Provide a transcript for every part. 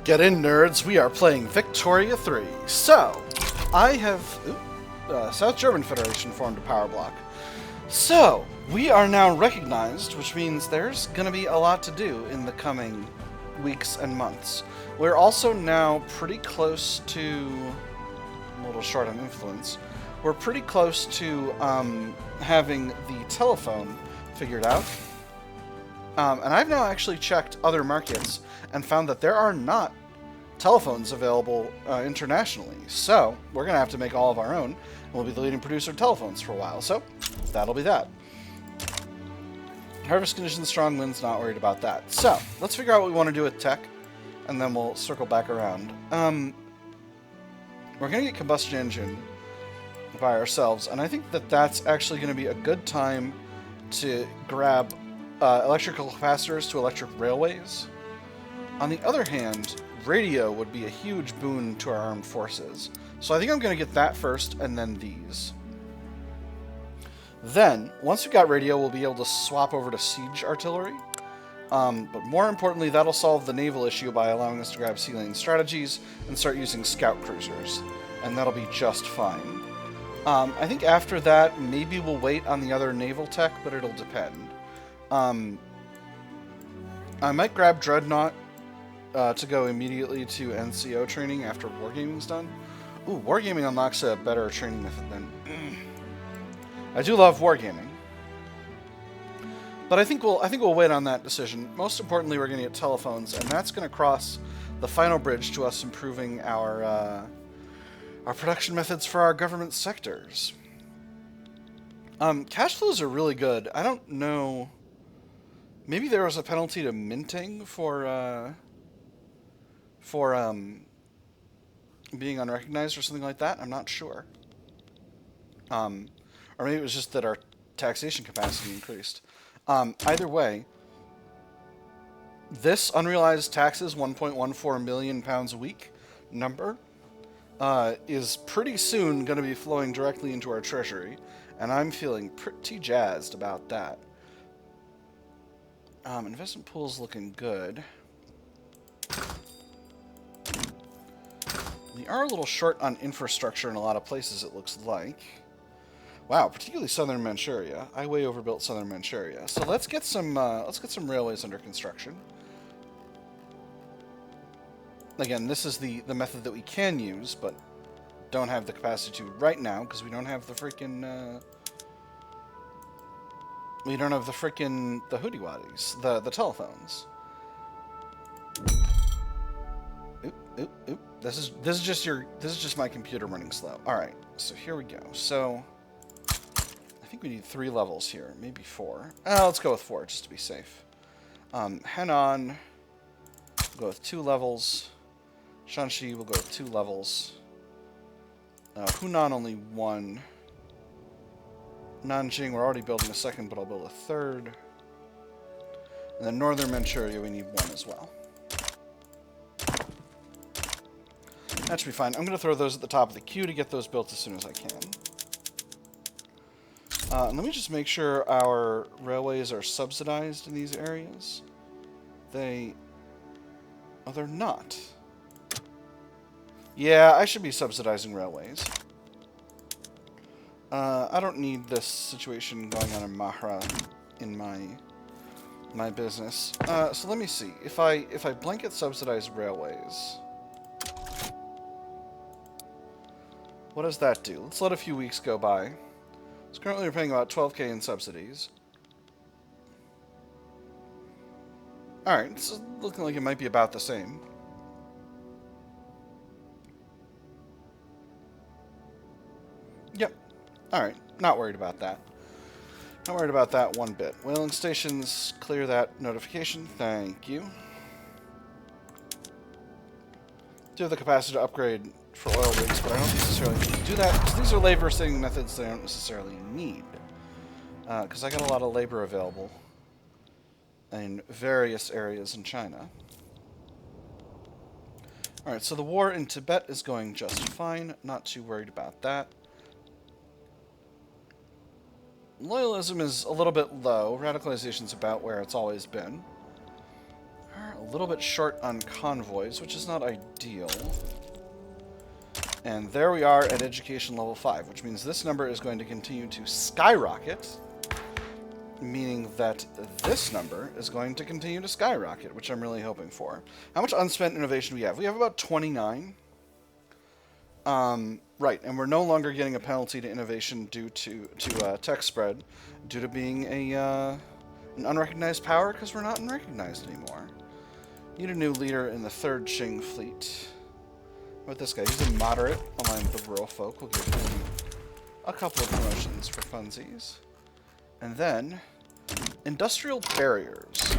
Get in, nerds. We are playing Victoria 3. So, I have... South German Federation formed a power block. So, we are now recognized, which means there's going to be a lot to do in the coming weeks and months. We're also now pretty close to... I'm a little short on influence. We're pretty close to having the telephone figured out. And I've now actually checked other markets and found that there are not telephones available internationally. So, we're going to have to make all of our own, and we'll be the leading producer of telephones for a while. So, that'll be that. Harvest conditions, strong winds, not worried about that. So, let's figure out what we want to do with tech, and then we'll circle back around. We're going to get combustion engine by ourselves, and I think that that's actually going to be a good time to grab electrical capacitors to electric railways. On the other hand, radio would be a huge boon to our armed forces. So I think I'm going to get that first, and then these. Then, once we've got radio, we'll be able to swap over to siege artillery. But more importantly, that'll solve the naval issue by allowing us to grab sea lane strategies and start using scout cruisers. And that'll be just fine. I think after that, maybe we'll wait on the other naval tech, but it'll depend. I might grab Dreadnought to go immediately to NCO training after Wargaming's done. Ooh, Wargaming unlocks a better training method than... I do love Wargaming. But I think we'll wait on that decision. Most importantly, we're going to get telephones, and that's going to cross the final bridge to us improving our production methods for our government sectors. Cash flows are really good. I don't know... Maybe there was a penalty to minting for being unrecognized or something like that. I'm not sure. Or maybe it was just that our taxation capacity increased. Either way, this unrealized taxes, 1.14 million pounds a week number, is pretty soon going to be flowing directly into our treasury, and I'm feeling pretty jazzed about that. Investment pool's looking good. We are a little short on infrastructure in a lot of places, it looks like. Wow, particularly southern Manchuria. I way overbuilt southern Manchuria. So let's get some railways under construction. Again, this is the method that we can use, but don't have the capacity to right now because we don't have the freaking the hoodie-waddies, the telephones. Oop. This is just my computer running slow. All right, so here we go. So I think we need 3 levels here, maybe 4. Let's go with 4 just to be safe. Henan, we'll go with 2 levels. Shanxi will go with 2 levels. Hunan only 1. Nanjing, we're already building a 2nd, but I'll build a 3rd. And then Northern Manchuria, we need 1 as well. That should be fine. I'm going to throw those at the top of the queue to get those built as soon as I can. And let me just make sure our railways are subsidized in these areas. Oh, they're not. Yeah, I should be subsidizing railways. I don't need this situation going on in Mahra in my business. So let me see. If I blanket subsidize railways, what does that do? Let's let a few weeks go by. So currently we're paying about 12k in subsidies. Alright, it's looking like it might be about the same. Yep. Alright, not worried about that. Not worried about that one bit. Whaling stations, clear that notification. Thank you. Do have the capacity to upgrade for oil rigs, but I don't necessarily need to do that, because these are labor-saving methods that I don't necessarily need. Because I got a lot of labor available in various areas in China. Alright, so the war in Tibet is going just fine. Not too worried about that. Loyalism is a little bit low. Radicalization's about where it's always been. little bit short on convoys, which is not ideal. And there we are at education level 5, which means this number is going to continue to skyrocket, meaning that this number is going to continue to skyrocket, which I'm really hoping for. How much unspent innovation do we have? We have about 29. Right, and we're no longer getting a penalty to innovation due to tech spread, due to being an unrecognized power, because we're not unrecognized anymore. Need a new leader in the 3rd Qing fleet. What about this guy? He's a moderate, aligned with the rural folk. We'll give him a couple of promotions for funsies. And then, industrial barriers.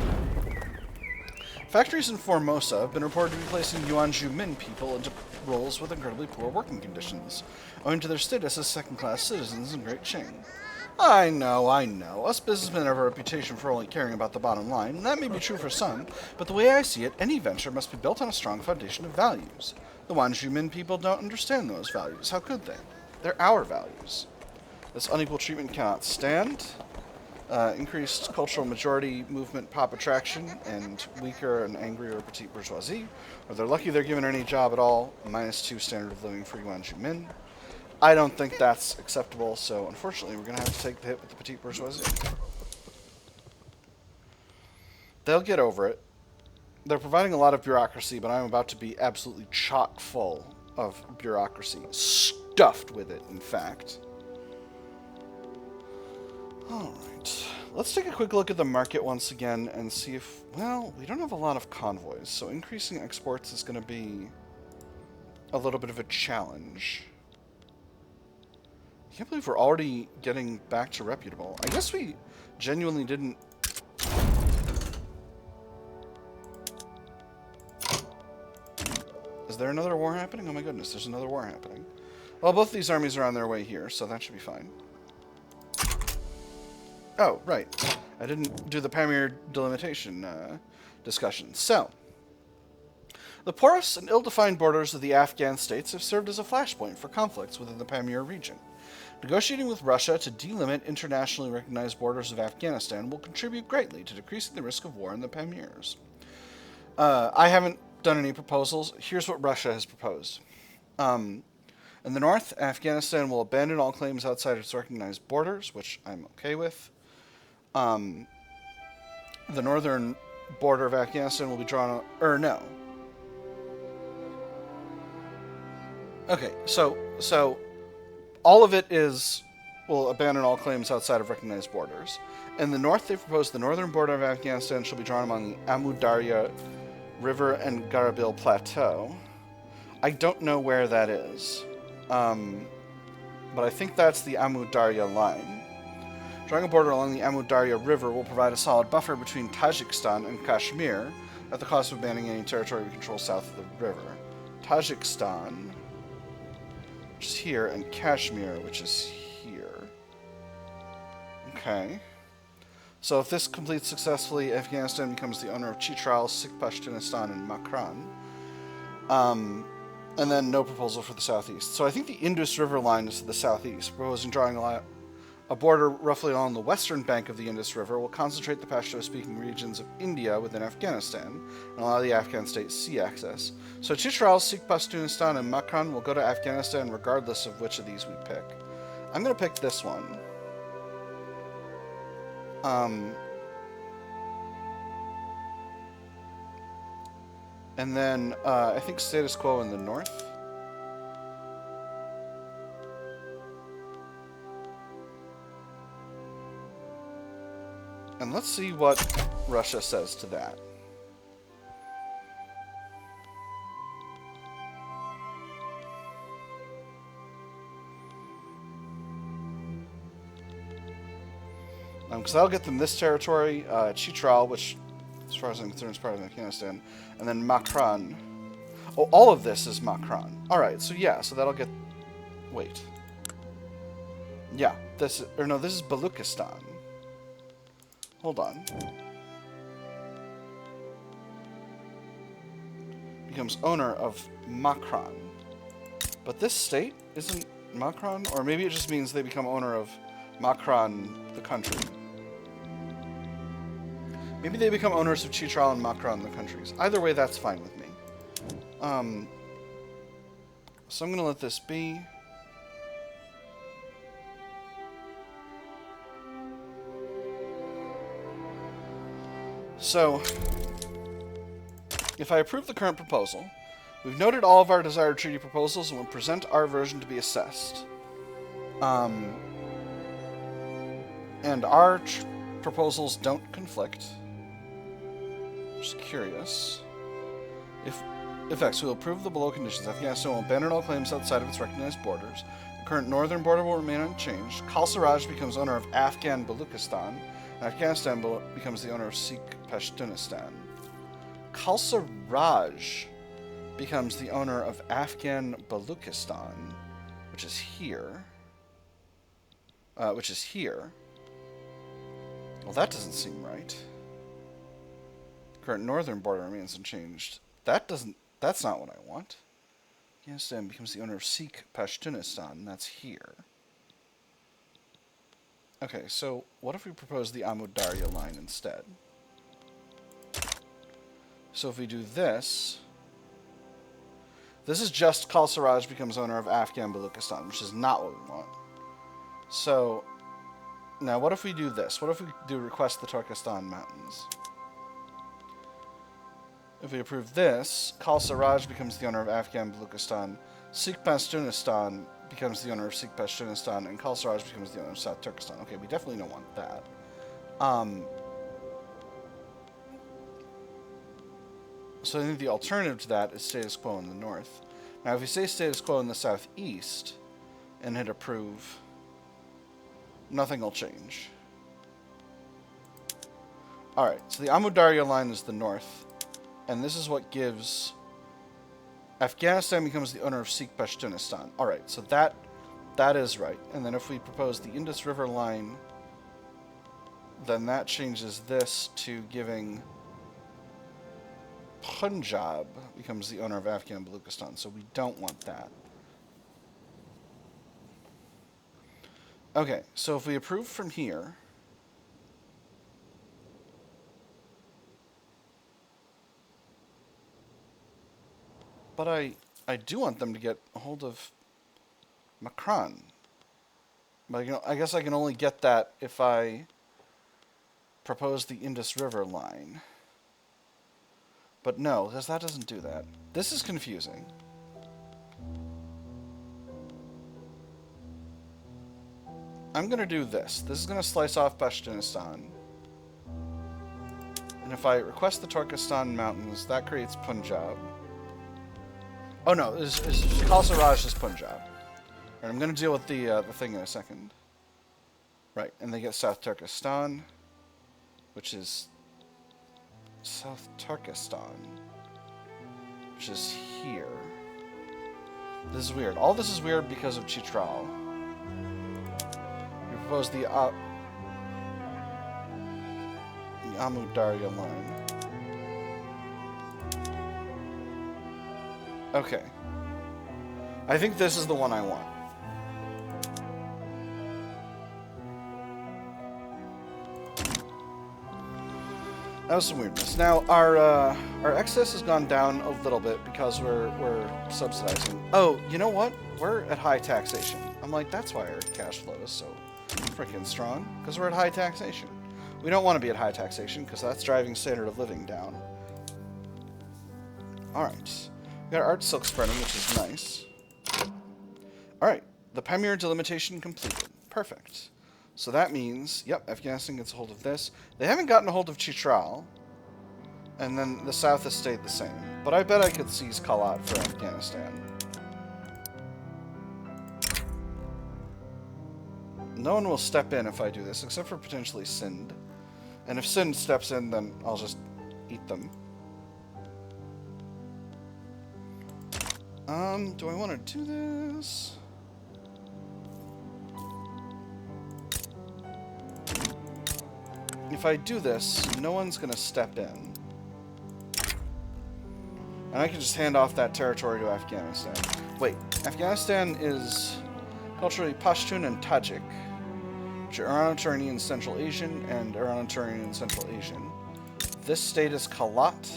Factories in Formosa have been reported to be placing Yuanzhu Min people into roles with incredibly poor working conditions, owing to their status as second-class citizens in Great Qing. I know. Us businessmen have a reputation for only caring about the bottom line, and that may be true for some, but the way I see it, any venture must be built on a strong foundation of values. The Yuanzhu Min people don't understand those values. How could they? They're our values. This unequal treatment cannot stand. Increased cultural majority movement pop attraction, and weaker and angrier petite bourgeoisie. Or they're lucky they're given any job at all. -2 standard of living for Yuanzhu Min. I don't think that's acceptable, so unfortunately we're going to have to take the hit with the petite bourgeoisie. They'll get over it. They're providing a lot of bureaucracy, but I'm about to be absolutely chock full of bureaucracy. Stuffed with it, in fact. Alright, let's take a quick look at the market once again and see if, well, we don't have a lot of convoys, so increasing exports is going to be a little bit of a challenge. I can't believe we're already getting back to reputable. I guess we genuinely didn't... Is there another war happening? Oh my goodness, there's another war happening. Well, both of these armies are on their way here, so that should be fine. Oh, right. I didn't do the Pamir delimitation discussion. So, the porous and ill-defined borders of the Afghan states have served as a flashpoint for conflicts within the Pamir region. Negotiating with Russia to delimit internationally recognized borders of Afghanistan will contribute greatly to decreasing the risk of war in the Pamirs. I haven't done any proposals. Here's what Russia has proposed. In the north, Afghanistan will abandon all claims outside its recognized borders, which I'm okay with. The northern border of Afghanistan will be drawn... no. Okay, so all of it will abandon all claims outside of recognized borders. In the north, they propose the northern border of Afghanistan shall be drawn along the Amu Darya River and Garabil Plateau. I don't know where that is, but I think that's the Amu Darya line. Drawing a border along the Amu Darya River will provide a solid buffer between Tajikistan and Kashmir at the cost of abandoning any territory we control south of the river. Tajikistan, which is here, and Kashmir, which is here. Okay. So if this completes successfully, Afghanistan becomes the owner of Chitral, Sikh Pashtunistan, and Makran. And then no proposal for the southeast. So I think the Indus River line is to the southeast, proposing drawing a border roughly along the western bank of the Indus River will concentrate the Pashto-speaking regions of India within Afghanistan and allow the Afghan state sea access. So Chitral, Sikh Pashtunistan, and Makran will go to Afghanistan regardless of which of these we pick. I'm going to pick this one. And then I think status quo in the north. And let's see what Russia says to that. Because that'll get them this territory, Chitral, which, as far as I'm concerned, is part of Afghanistan, and then Makran. Oh, all of this is Makran. Alright, so yeah, so that'll get... Wait. Yeah, this is... Or no, this is Baluchistan. Hold on. Becomes owner of Makran. But this state isn't Makran? Or maybe it just means they become owner of Makran, the country. Maybe they become owners of Chitral and Makra in the countries. Either way, that's fine with me. So I'm going to let this be. So, if I approve the current proposal, we've noted all of our desired treaty proposals and will present our version to be assessed. And our proposals don't conflict. Just curious. If X, we will approve the below conditions. Afghanistan will abandon all claims outside of its recognized borders. The current northern border will remain unchanged. Khalsaraj becomes owner of Afghan Baluchistan. And Afghanistan becomes the owner of Sikh Pashtunistan. Khalsaraj becomes the owner of Afghan Baluchistan, which is here. Well, that doesn't seem right. The current northern border remains unchanged. That's not what I want. Afghanistan becomes the owner of Sikh Pashtunistan. That's here. Okay, so what if we propose the Amud Darya line instead? So if we do this, this is just Khalsaraj becomes owner of Afghan Baluchistan, which is not what we want. So now what if we do this? What if we do request the Turkestan Mountains? If we approve this, Khalsaraj becomes the owner of Afghan Baluchistan, Sikh Pashtunistan becomes the owner of Sikh Pashtunistan, and Khalsaraj becomes the owner of South Turkestan. Okay, we definitely don't want that. So I think the alternative to that is status quo in the north. Now, if we say status quo in the southeast and hit approve, nothing will change. Alright, so the Amud Darya line is the north. And this is what gives Afghanistan becomes the owner of Sikh Pashtunistan. Alright, so that is right. And then if we propose the Indus River line, then that changes this to giving Punjab becomes the owner of Afghan Baluchistan. So we don't want that. Okay, so if we approve from here, but I do want them to get a hold of Makran. But I guess I can only get that if I propose the Indus River line. But no, because that doesn't do that. This is confusing. I'm going to do this. This is going to slice off Pashtunistan. And if I request the Turkestan Mountains, that creates Punjab. Oh no, Khalsaraj is Punjab. Right, I'm going to deal with the thing in a second. Right, and they get South Turkestan, which is South Turkestan, which is here. This is weird. All this is weird because of Chitral. We propose the Amud Darya line. Okay. I think this is the one I want. That was some weirdness. Now, our excess has gone down a little bit because we're subsidizing. Oh, you know what? We're at high taxation. I'm like, that's why our cash flow is so freaking strong, because we're at high taxation. We don't want to be at high taxation because that's driving standard of living down. Alright. We got art silk spreading, which is nice. Alright. The Pamir delimitation completed. Perfect. So that means, yep, Afghanistan gets a hold of this. They haven't gotten a hold of Chitral. And then the south has stayed the same. But I bet I could seize Kalat for Afghanistan. No one will step in if I do this, except for potentially Sind. And if Sind steps in, then I'll just eat them. Do I want to do this? If I do this, no one's going to step in. And I can just hand off that territory to Afghanistan. Wait, Afghanistan is culturally Pashtun and Tajik, which are Irano-Turanian Central Asian and Irano-Turanian Central Asian. This state is Kalat.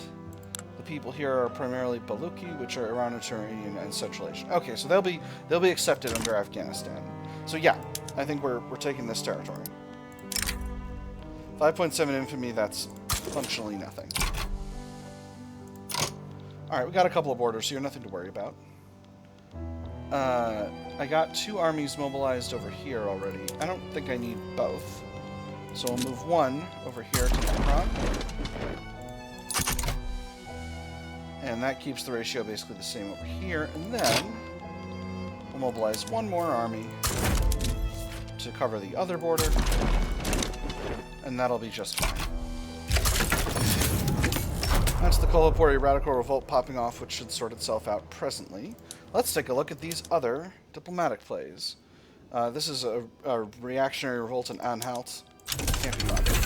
The people here are primarily Baluchi, which are Irano-Turanian and Central Asian. Okay, so they'll be accepted under Afghanistan. So yeah, I think we're taking this territory. 5.7 infamy, that's functionally nothing. Alright, we got a couple of borders here, nothing to worry about. I got 2 armies mobilized over here already. I don't think I need both. So we'll move 1 over here to Tehran. And that keeps the ratio basically the same over here. And then we'll mobilize 1 more army to cover the other border. And that'll be just fine. That's the Kolhapuri Radical Revolt popping off, which should sort itself out presently. Let's take a look at these other diplomatic plays. This is a reactionary revolt in Anhalt. Can't be bothered.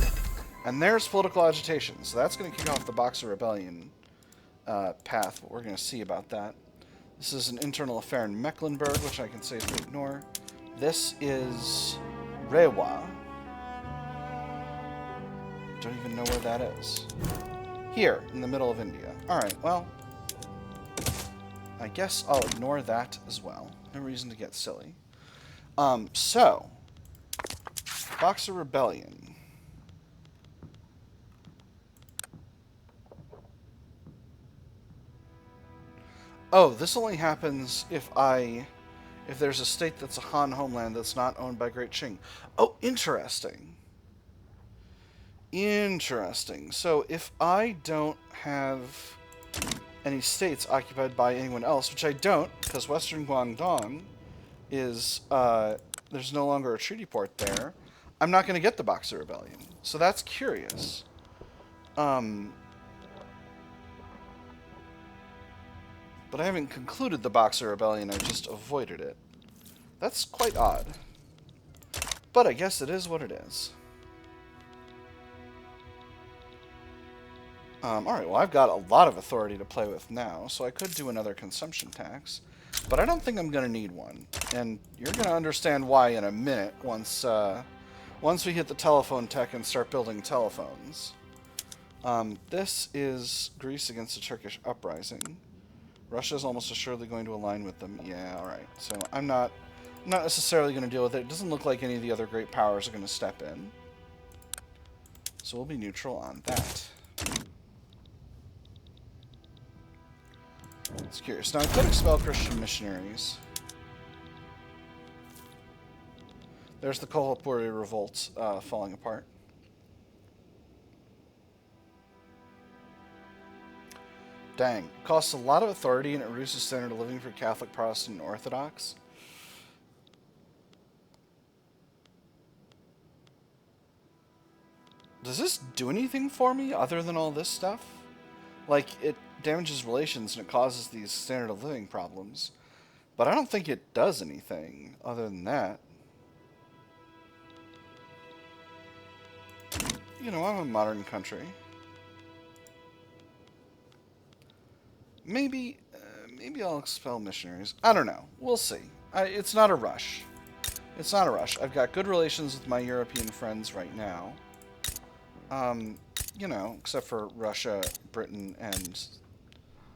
And there's political agitation, so that's going to kick off the Boxer Rebellion path, but we're going to see about that. This is an internal affair in Mecklenburg, which I can safely ignore. This is Rewa. Don't even know where that is. Here, in the middle of India. Alright, well, I guess I'll ignore that as well. No reason to get silly. So, Boxer Rebellion. Oh, this only happens if there's a state that's a Han homeland that's not owned by Great Qing. Oh, interesting. Interesting. So if I don't have any states occupied by anyone else, which I don't, because Western Guangdong is, there's no longer a treaty port there, I'm not going to get the Boxer Rebellion. So that's curious. But I haven't concluded the Boxer Rebellion, I just avoided it. That's quite odd. But I guess it is what it is. Alright, well I've got a lot of authority to play with now, so I could do another consumption tax. But I don't think I'm going to need one. And you're going to understand why in a minute once we hit the telephone tech and start building telephones. This is Greece against the Turkish uprising. Russia's almost assuredly going to align with them. Yeah, alright. So I'm not necessarily going to deal with it. It doesn't look like any of the other great powers are going to step in. So we'll be neutral on that. It's curious. Now, I could expel Christian missionaries. There's the Kolhapuri revolt falling apart. Dang. Costs a lot of authority and it reduces standard of living for Catholic, Protestant, and Orthodox. Does this do anything for me other than all this stuff? Like, it damages relations and it causes these standard of living problems. But I don't think it does anything other than that. You know, I'm a modern country. Maybe I'll expel missionaries. I don't know. We'll see. It's not a rush. It's not a rush. I've got good relations with my European friends right now. You know, except for Russia, Britain, and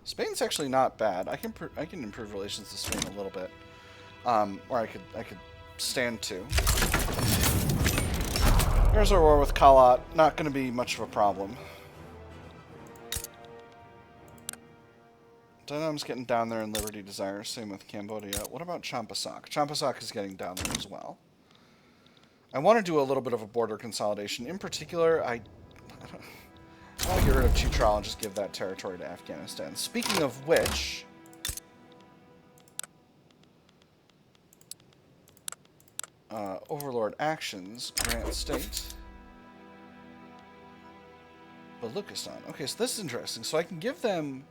Spain's actually not bad. I can improve relations with Spain a little bit, or I could stand to. Here's our war with Kalat. Not going to be much of a problem. Vietnam's getting down there in Liberty Desire. Same with Cambodia. What about Champasak? Champasak is getting down there as well. I want to do a little bit of a border consolidation. In particular, I want to get rid of Chitral and just give that territory to Afghanistan. Speaking of which, Overlord actions, grant state, Baluchistan. Okay, so this is interesting. So I can give them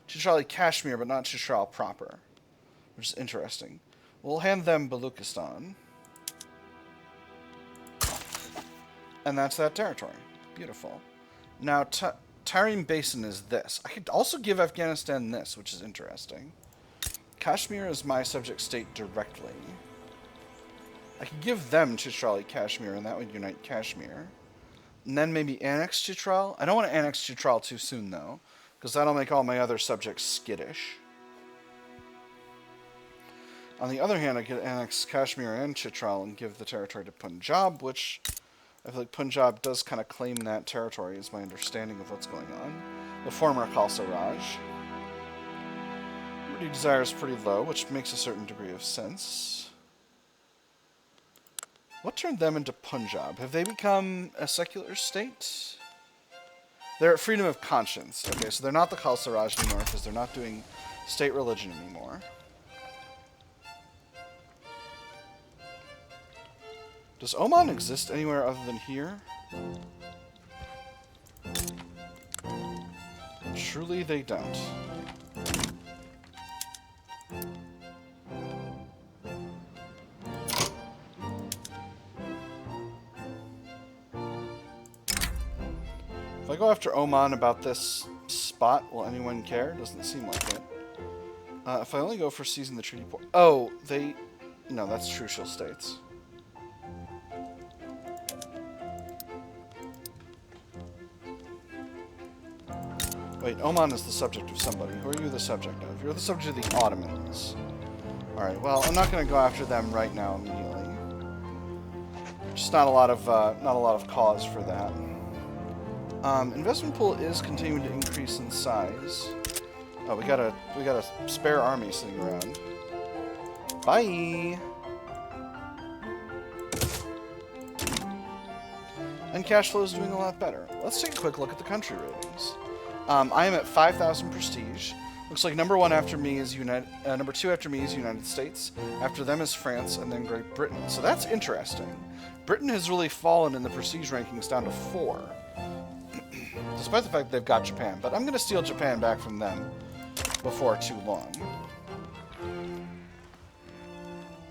Chitral Kashmir, but not Chitral proper, which is interesting. We'll hand them Baluchistan. And that's that territory. Beautiful. Now, Tarim Basin is this. I could also give Afghanistan this, which is interesting. Kashmir is my subject state directly. I could give them Chitral Kashmir, and that would unite Kashmir. And then maybe annex Chitral. I don't want to annex Chitral too soon, though, because that'll make all my other subjects skittish. On the other hand, I could annex Kashmir and Chitral and give the territory to Punjab, which I feel like Punjab does kind of claim that territory, is my understanding of what's going on. The former Khalsa Raj. Liberty desire is pretty low, which makes a certain degree of sense. What turned them into Punjab? Have they become a secular state? They're at freedom of conscience. Okay, so they're not the Khalsa Raj anymore because they're not doing state religion anymore. Does Oman exist anywhere other than here? Truly they don't. If I go after Oman about this spot, will anyone care? Doesn't seem like it. If I only go for seizing the treaty port... Oh, they... No, that's Trucial States. Wait, Oman is the subject of somebody. Who are you the subject of? You're the subject of the Ottomans. Alright, well, I'm not going to go after them right now immediately. Just not a lot of cause for that. Investment pool is continuing to increase in size. Oh, we got a spare army sitting around. Bye! And cash flow is doing a lot better. Let's take a quick look at the country ratings. I am at 5,000 prestige. Looks like number 1 after me is number 2 after me is United States. After them is France, and then Great Britain. So that's interesting. Britain has really fallen in the prestige rankings down to 4. Despite the fact that they've got Japan. But I'm going to steal Japan back from them before too long.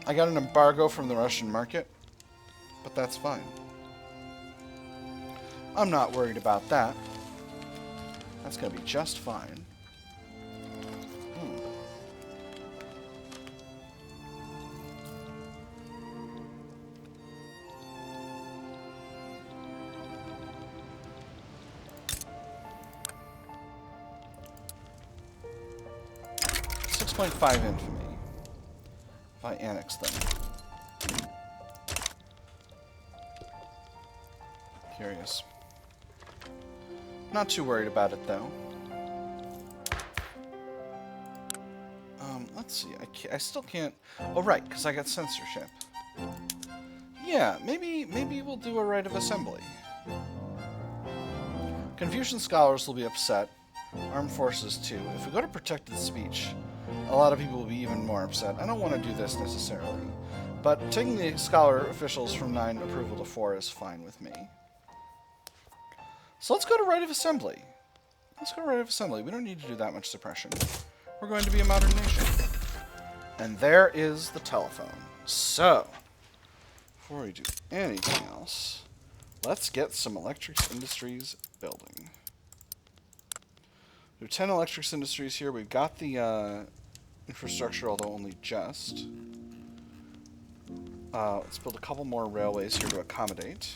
I got an embargo from the Russian market, but that's fine. I'm not worried about that. That's going to be just fine. 6.5 infamy. If I annex them. Curious. Not too worried about it, though. Let's see. I still can't... Oh, right, because I got censorship. Yeah, maybe we'll do a right of assembly. Confucian scholars will be upset. Armed forces, too. If we go to protected speech, a lot of people will be even more upset. I don't want to do this, necessarily. But taking the scholar officials from 9 approval to 4 is fine with me. So let's go to right of assembly. Let's go to right of assembly. We don't need to do that much suppression. We're going to be a modern nation. And there is the telephone. So, before we do anything else, let's get some electrics industries building. We have 10 electrics industries here. We've got the infrastructure, although only just. Let's build a couple more railways here to accommodate.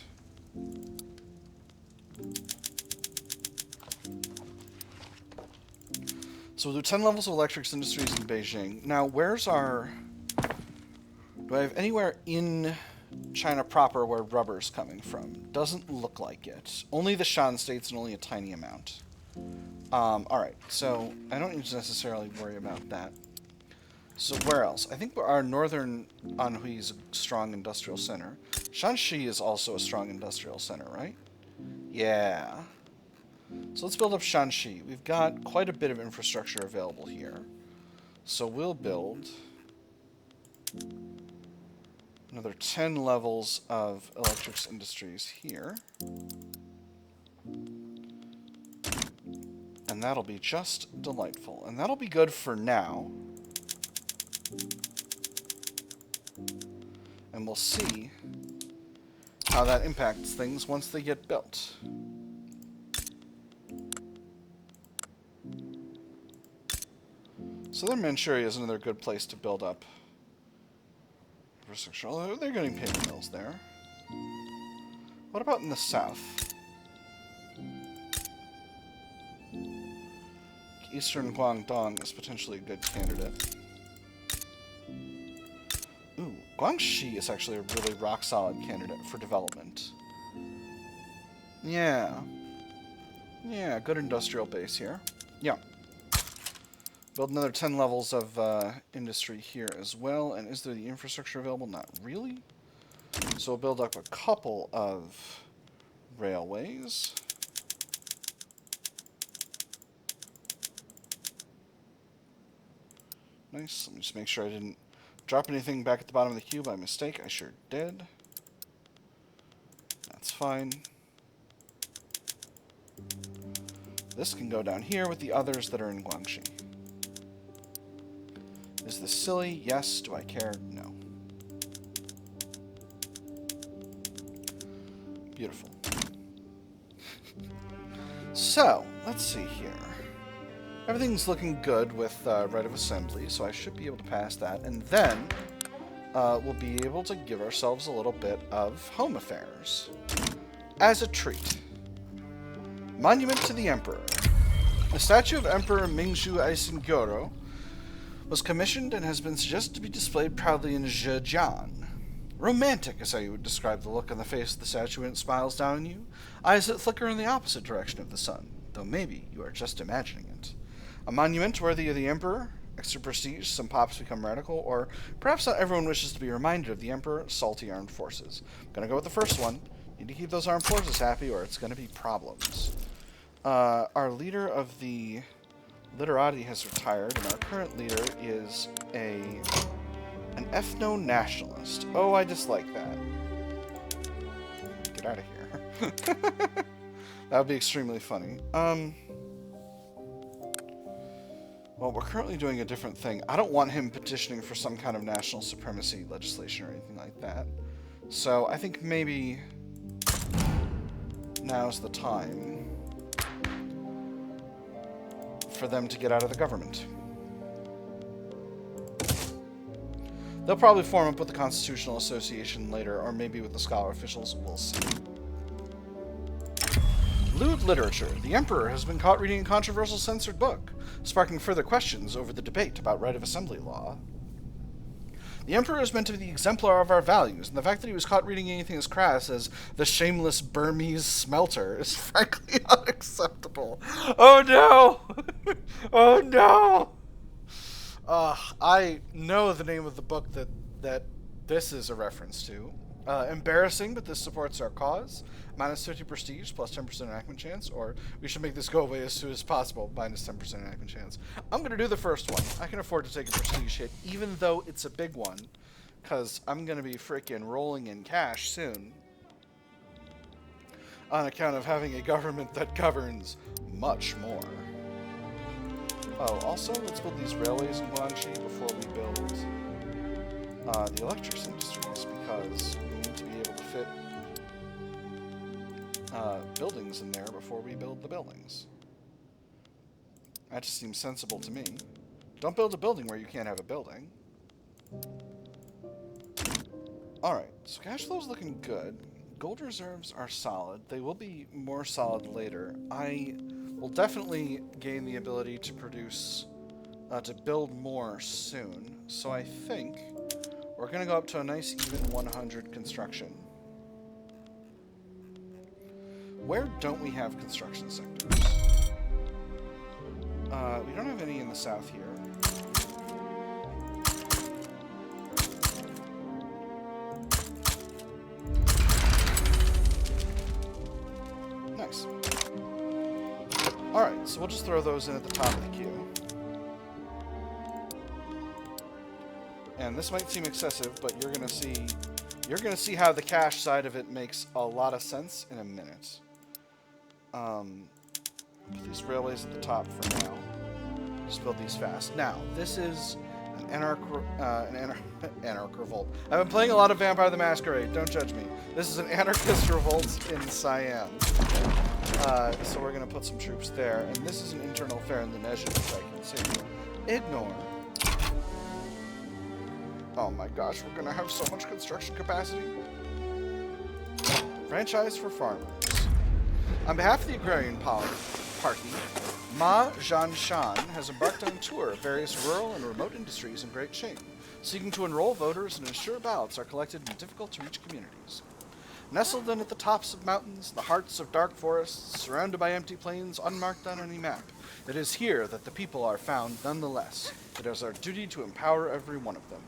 So we'll do 10 levels of electrics industries in Beijing. Now, where's our... Do I have anywhere in China proper where rubber's coming from? Doesn't look like it. Only the Shan states and only a tiny amount. Alright, so I don't need to necessarily worry about that. So where else? I think our northern Anhui is a strong industrial center. Shanxi is also a strong industrial center, right? Yeah. So let's build up Shanxi. We've got quite a bit of infrastructure available here. So we'll build another 10 levels of electrics industries here. And that'll be just delightful. And that'll be good for now. And we'll see how that impacts things once they get built. Southern Manchuria is another good place to build up infrastructure. Although they're getting paper mills there. What about in the south? Eastern Guangdong is potentially a good candidate. Ooh, Guangxi is actually a really rock-solid candidate for development. Yeah. Yeah, good industrial base here. Yeah. Build another 10 levels of industry here as well. And is there the infrastructure available? Not really. So we'll build up a couple of railways. Nice. Let me just make sure I didn't drop anything back at the bottom of the queue by mistake. I sure did. That's fine. This can go down here with the others that are in Guangxi. Is this silly? Yes. Do I care? No. Beautiful. So, let's see here. Everything's looking good with right of assembly, so I should be able to pass that. And then we'll be able to give ourselves a little bit of home affairs as a treat. Monument to the Emperor. The statue of Emperor Mingzhu Aisingoro was commissioned and has been suggested to be displayed proudly in Zhejiang. Romantic is how you would describe the look on the face of the statue when it smiles down at you, eyes that flicker in the opposite direction of the sun, though maybe you are just imagining it. A monument worthy of the Emperor, extra prestige, some pops become radical, or perhaps not everyone wishes to be reminded of the Emperor's salty armed forces. I'm gonna go with the first one. Need to keep those armed forces happy or it's gonna be problems. Our leader of the literati has retired, and our current leader is an ethno-nationalist. Oh, I dislike that. Get out of here. That would be extremely funny. Well, we're currently doing a different thing. I don't want him petitioning for some kind of national supremacy legislation or anything like that. So I think maybe now's the time for them to get out of the government. They'll probably form up with the Constitutional Association later, or maybe with the scholar officials. We'll see. Lewd literature. The Emperor has been caught reading a controversial censored book, sparking further questions over the debate about right of assembly law. The Emperor is meant to be the exemplar of our values, and the fact that he was caught reading anything as crass as The Shameless Burmese Smelter is frankly unacceptable. Oh no! Oh no! I know the name of the book that this is a reference to. Embarrassing, but this supports our cause. Minus 50 prestige, plus 10% enactment chance, or we should make this go away as soon as possible, minus 10% enactment chance. I'm going to do the first one. I can afford to take a prestige hit, even though it's a big one, because I'm going to be freaking rolling in cash soon, on account of having a government that governs much more. Oh, also, let's build these railways in Guangxi before we build the electrics industries, because we need to be able to fit buildings in there before we build the buildings. That just seems sensible to me. Don't build a building where you can't have a building. Alright, so cash flow is looking good. Gold reserves are solid. They will be more solid later. I will definitely gain the ability to produce, to build more soon. So I think we're going to go up to a nice even 100 construction. Where don't we have construction sectors? We don't have any in the south here. Nice. Alright, so we'll just throw those in at the top of the queue. And this might seem excessive, but you're gonna see how the cash side of it makes a lot of sense in a minute. Put these railways at the top for now. Just build these fast. Now, this is an anarch revolt. I've been playing a lot of Vampire the Masquerade, don't judge me. This is an anarchist revolt in Siam. So we're going to put some troops there. And this is an internal affair in the Nezha, which I can safely ignore. Oh my gosh, we're going to have so much construction capacity. Franchise for farmers. On behalf of the Agrarian Party, Ma Zhanshan has embarked on a tour of various rural and remote industries in Great Qing, seeking to enroll voters and ensure ballots are collected in difficult-to-reach communities. Nestled in at the tops of mountains, the hearts of dark forests, surrounded by empty plains unmarked on any map, it is here that the people are found nonetheless. It is our duty to empower every one of them.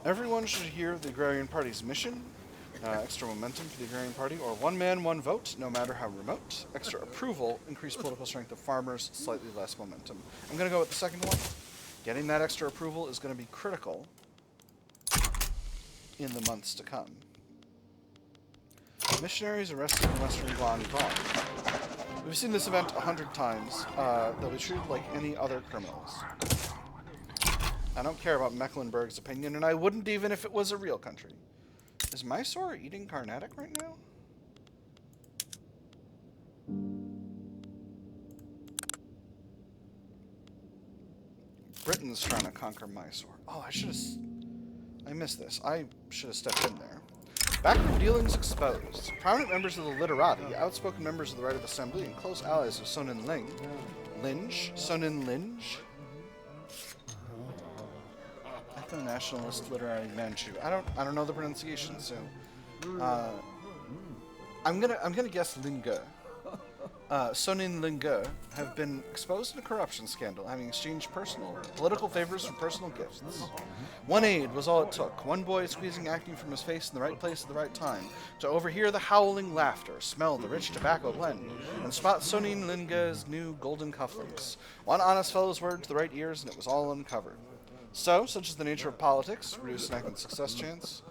Everyone should hear the Agrarian Party's mission. Extra momentum for the Agrarian Party, or one man, one vote, no matter how remote. Extra approval, increased political strength of farmers, slightly less momentum. I'm going to go with the second one. Getting that extra approval is going to be critical in the months to come. Missionaries arrested in Western Guangdong. We've seen this event 100 times. They'll be treated like any other criminals. I don't care about Mecklenburg's opinion, and I wouldn't even if it was a real country. Is Mysore eating Carnatic right now? Britain's trying to conquer Mysore. Oh, I missed this. I should have stepped in there. Backroom dealings exposed. Prominent members of the literati, outspoken members of the Right of Assembly, and close allies of Sonin Linge. Ethno-nationalist literary Manchu. I don't know the pronunciation, so I'm gonna guess Linge. Sonin Linge have been exposed in a corruption scandal, having exchanged political favors for personal gifts. One aid was all it took. One boy squeezing acne from his face in the right place at the right time to overhear the howling laughter, smell the rich tobacco blend, and spot Sonin Linge's new golden cufflinks. One honest fellow's word to the right ears, and it was all uncovered. So, such is the nature of politics, reduce enactment success chance.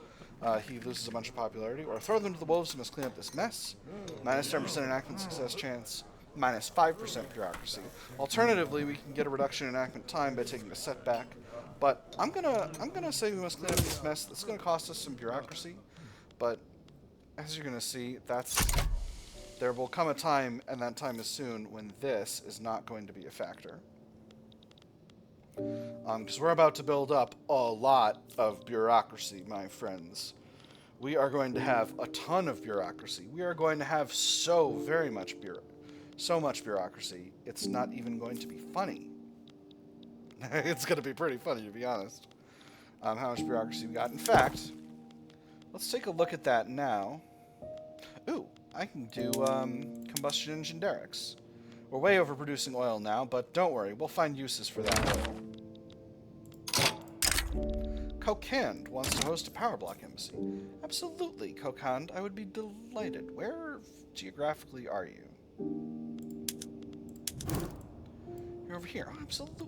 He loses a bunch of popularity, or throw them to the wolves and must clean up this mess. Minus 10% enactment success chance, minus 5% bureaucracy. Alternatively, we can get a reduction in enactment time by taking a setback. But I'm gonna say we must clean up this mess. That's gonna cost us some bureaucracy. But as you're gonna see, there will come a time, and that time is soon, when this is not going to be a factor. Because we're about to build up a lot of bureaucracy, my friends. We are going to have a ton of bureaucracy. We are going to have so much bureaucracy, it's not even going to be funny. It's going to be pretty funny, to be honest. How much bureaucracy we got. In fact, let's take a look at that now. Ooh, I can do combustion engine derricks. We're way overproducing oil now, but don't worry, we'll find uses for that oil. Kokand wants to host a power block embassy. Absolutely, Kokand, I would be delighted. Where geographically are you? You're over here. Oh, absolutely.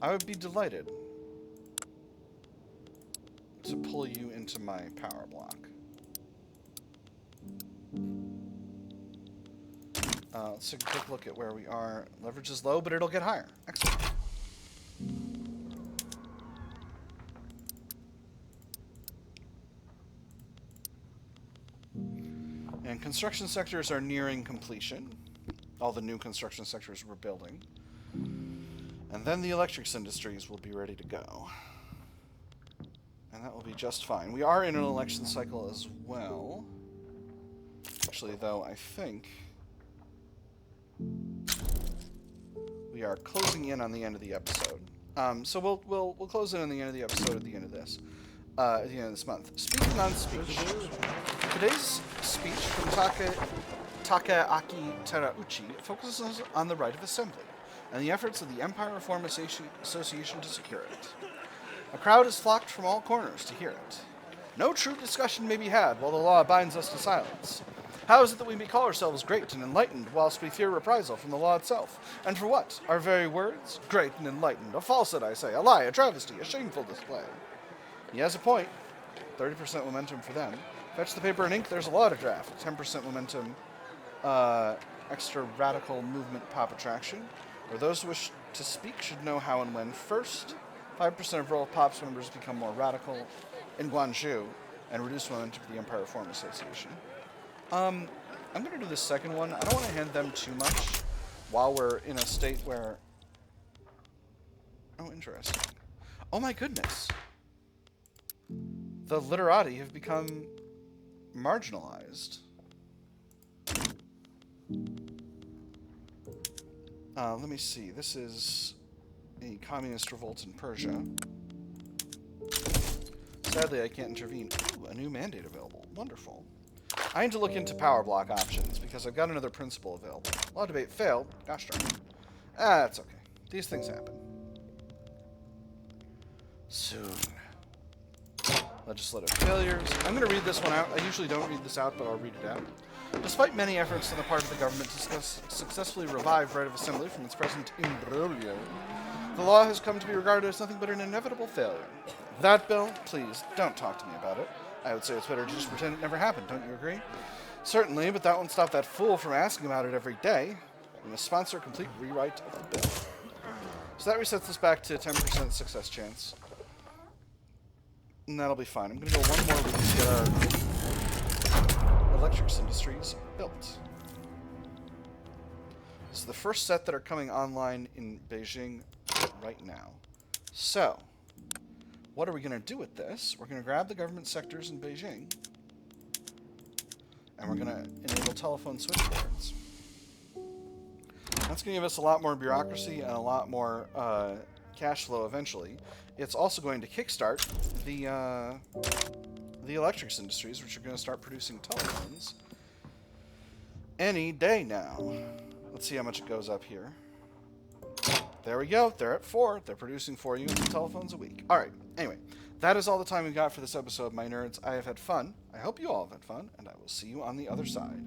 I would be delighted to pull you into my power block. Let's take a quick look at where we are. Leverage is low, but it'll get higher. Excellent. And construction sectors are nearing completion. All the new construction sectors we're building. And then the electrics industries will be ready to go. And that will be just fine. We are in an election cycle as well. Actually, though, I think we are closing in on the end of the episode. So we'll close in on the end of the episode at the end of this. At the end of this month. Speaking on speech. Today's speech from Takeaki Terauchi focuses on the right of assembly and the efforts of the Empire Reform Association to secure it. A crowd has flocked from all corners to hear it. No true discussion may be had while the law binds us to silence. How is it that we may call ourselves great and enlightened whilst we fear reprisal from the law itself? And for what? Our very words? Great and enlightened. A falsehood, I say. A lie, a travesty, a shameful display. He has a point. 30% momentum for them. Fetch the paper and ink, there's a law to draft. 10% momentum, extra radical movement pop attraction. Where those who wish to speak should know how and when. First, 5% of Royal Pops members become more radical in Guangzhou and reduce momentum for the Empire Reform Association. I'm going to do the second one. I don't want to hand them too much while we're in a state where... Oh, interesting. Oh my goodness. The literati have become marginalized. Let me see. This is a communist revolt in Persia. Sadly, I can't intervene. Ooh, a new mandate available. Wonderful. I need to look into power block options because I've got another principle available. Law debate failed. Gosh darn it. That's okay. These things happen. Soon. Legislative failures. I'm going to read this one out. I usually don't read this out, but I'll read it out. Despite many efforts on the part of the government to successfully revive right of assembly from its present imbroglio, the law has come to be regarded as nothing but an inevitable failure. That bill, please don't talk to me about it. I would say it's better to just pretend it never happened, don't you agree? Certainly, but that won't stop that fool from asking about it every day. We must sponsor a complete rewrite of the bill. So that resets us back to 10% success chance. And that'll be fine. I'm going to go one more week to get our electrics industries built. This is the first set that are coming online in Beijing right now. So, what are we going to do with this? We're going to grab the government sectors in Beijing, and we're going to enable telephone switchboards. That's going to give us a lot more bureaucracy and a lot more cash flow eventually. It's also going to kickstart the electrics industries, which are going to start producing telephones any day now. Let's see how much it goes up here. There we go. They're at 4. They're producing 4 units of telephones a week. All right. Anyway, that is all the time we've got for this episode, my nerds. I have had fun. I hope you all have had fun, and I will see you on the other side.